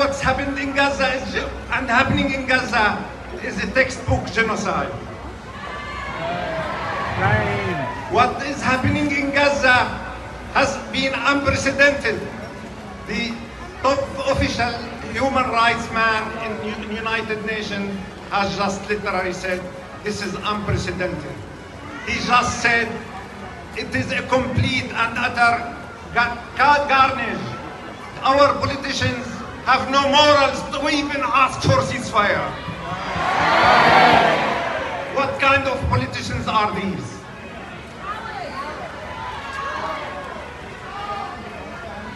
what's happened in Gaza and happening in Gaza is a textbook genocide. What is happening in Gaza has been unprecedented. The top official human rights man in the United Nations has just literally said, this is unprecedented. He just said, it is a complete and utter carnage. Our politicians have no morals to even ask for ceasefire. What kind of politicians are these?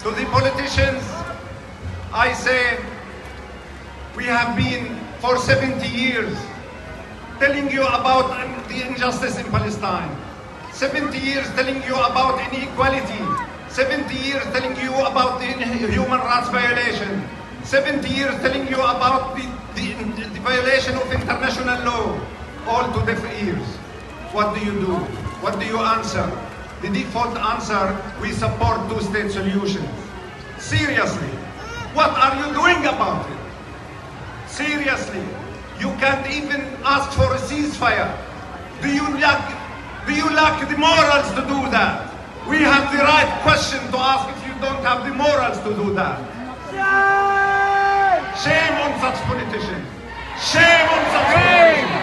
To the politicians, I say, we have been for 70 years telling you about the injustice in Palestine. 70 years telling you about inequality. 70 years telling you about the human rights violation. 70 years telling you about the violation of international law. All to deaf ears. What do you do? What do you answer? The default answer, we support two-state solutions. Seriously, what are you doing about it? Seriously, you can't even ask for a ceasefire. Do you lack the morals to do that? We have the right question to ask if you don't have the morals to do that. Shame on such politicians. Shame on such politicians.